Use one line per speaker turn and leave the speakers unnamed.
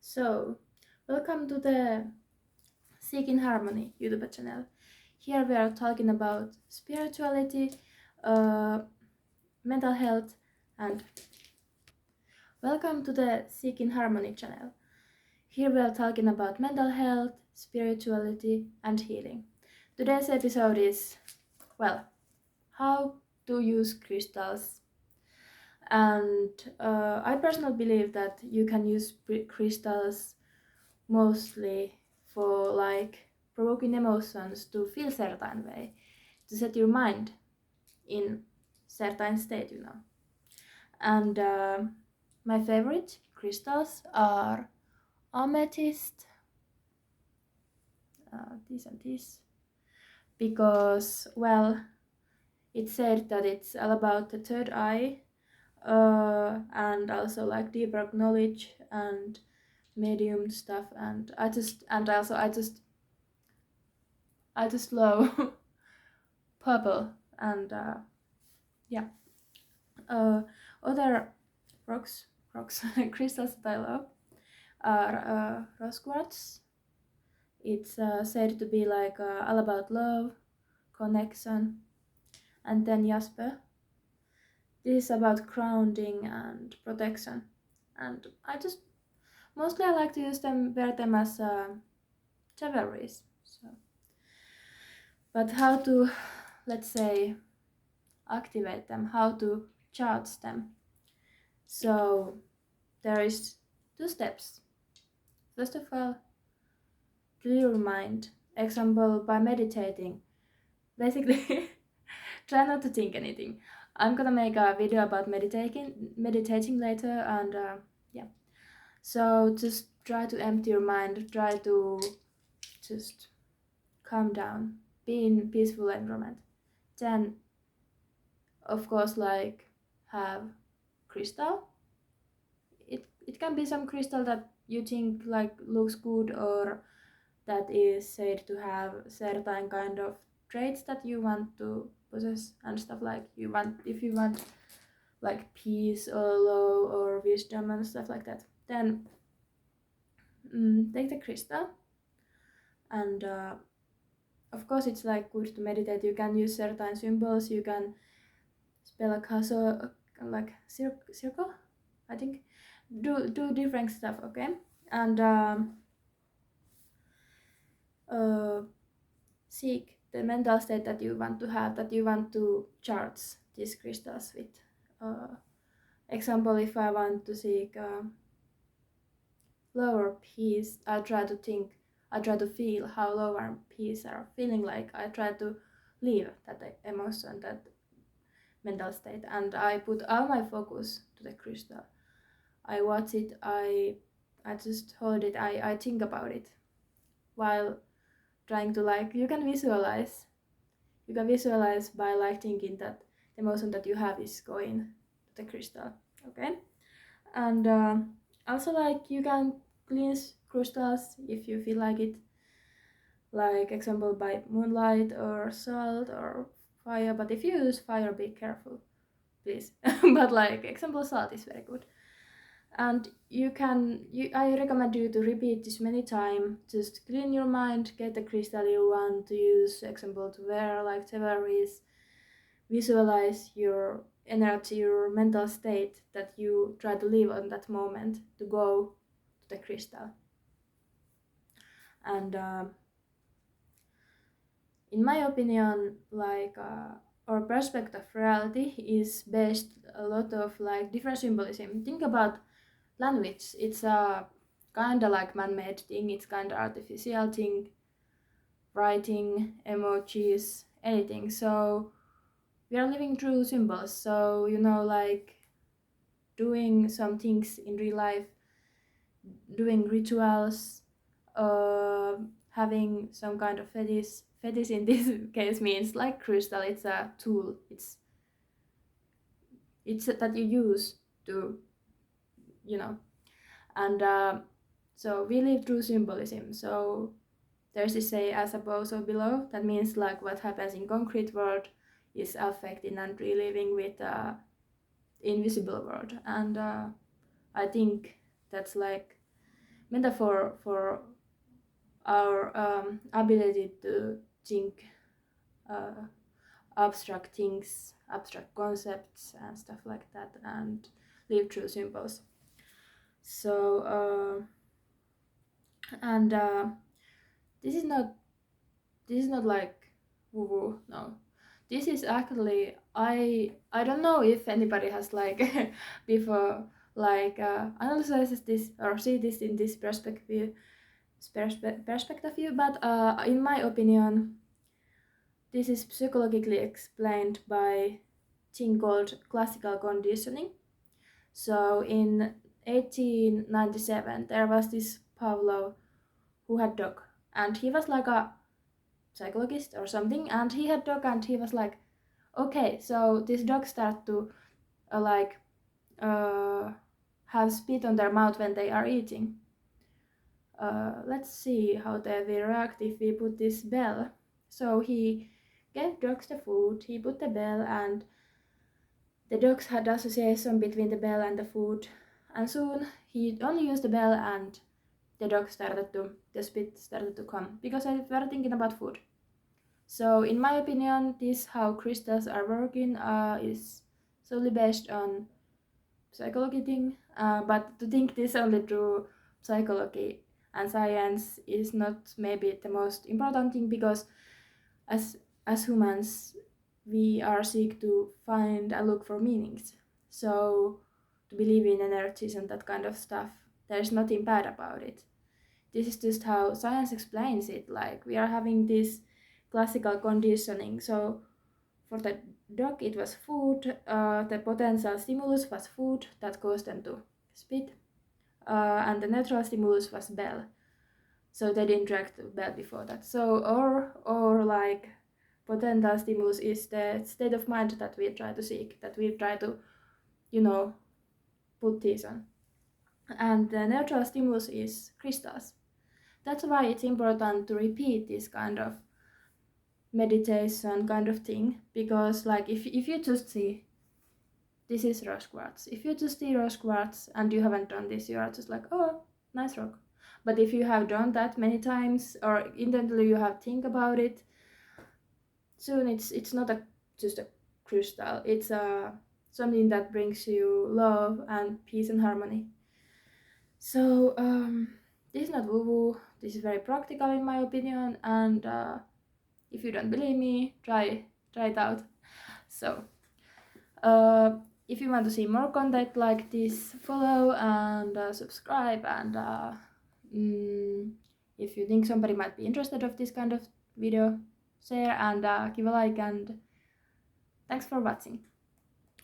So, welcome to the Seeking Harmony YouTube channel. Here we are talking about spirituality, uh, mental health, and welcome to the Seeking Harmony channel. Here we are talking about mental health, spirituality, and healing. Today's episode is, well, how to use crystals. And I personally believe that you can use crystals mostly for like provoking emotions to feel certain way, to set your mind in certain state. And my favorite crystals are amethyst, this and this, because it's said that it's all about the third eye, and also like deeper knowledge and medium stuff, and I just love purple and yeah. Uh, Other rocks crystals that I love are rose quartz. It's said to be like all about love, connection, and then jasper. This is about grounding and protection, and I like to wear them as jewelries. So, but how to, let's say, activate them? How to charge them? So there is two steps. First of all, clear your mind. Example, by meditating. Basically, try not to think anything. I'm gonna make a video about meditating later, and yeah. So just try to empty your mind. Try to just calm down. Be in peaceful environment. Then, of course, like have crystal. It can be some crystal that you think like looks good, or that is said to have certain kind of traits that you want to possess and stuff, like if you want like peace or love or wisdom and stuff like that, then take the crystal. And of course it's like good to meditate. You can use certain symbols. You can spell a castle, like circle, I think. Do different stuff, okay? And seek the mental state that you want to have, that you want to charge these crystals with. Example, if I want to seek lower peace, I try to feel how lower peace are feeling like. I try to leave that emotion, that mental state, and I put all my focus to the crystal. I watch it, I just hold it, I think about it while trying to, like, you can visualize by like thinking that the emotion that you have is going to the crystal, okay? And also, like, you can cleanse crystals if you feel like it, like example by moonlight or salt or fire. But if you use fire, be careful, please. But like example, salt is very good. And I recommend you to repeat this many times. Just clean your mind, get the crystal you want to use, example, to wear, like jewelries. Visualize your energy, your mental state that you try to live on that moment to go to the crystal. And in my opinion, like our perspective of reality is based a lot of like different symbolism. Think about language. It's a kind of like man-made thing. It's kind of artificial thing. Writing, emojis, anything. So we are living through symbols. So like doing some things in real life, doing rituals, having some kind of fetish. Fetish in this case means like crystal. It's a tool. It's that you use to, and so we live through symbolism. So there's this say as above so below. That means like what happens in concrete world is affecting and reliving with invisible world. And I think that's like metaphor for our ability to think abstract things, abstract concepts and stuff like that, and live through symbols. So and this is not like woo woo, no. This is actually, I don't know if anybody has like before like analyzes this or see this in this perspective view, but in my opinion this is psychologically explained by thing called classical conditioning. So in 1897 there was this Pavlov who had dog, and he was like a psychologist or something, and he had dog, and he was like, okay, so this dog start to have spit on their mouth when they are eating. Let's see how they will react if we put this bell. So he gave dogs the food, he put the bell, and the dogs had association between the bell and the food, and soon he only used the bell and the spit started to come, because I were thinking about food. So in my opinion, this how crystals are working is solely based on psychology thing, but to think this only through psychology and science is not maybe the most important thing, because as humans we are seek to find and look for meanings. So to believe in energies and that kind of stuff, there's nothing bad about it. This is just how science explains it, like we are having this classical conditioning. So for the dog it was food, the potential stimulus was food that caused them to spit, and the neutral stimulus was bell. So they didn't drag the bell before that. So or like potential stimulus is the state of mind that we try to seek, that we try to, put these on. And the neutral stimulus is crystals. That's why it's important to repeat this kind of meditation kind of thing, because like if you just see this is rose quartz, if you just see rose quartz and you haven't done this, you are just like, oh, nice rock. But if you have done that many times, or intently you have think about it, soon it's not just a crystal, it's something that brings you love and peace and harmony. So this is not woo woo, this is very practical in my opinion, and if you don't believe me, try it out. So if you want to see more content like this, follow and subscribe, and if you think somebody might be interested of this kind of video, share and give a like, and thanks for watching.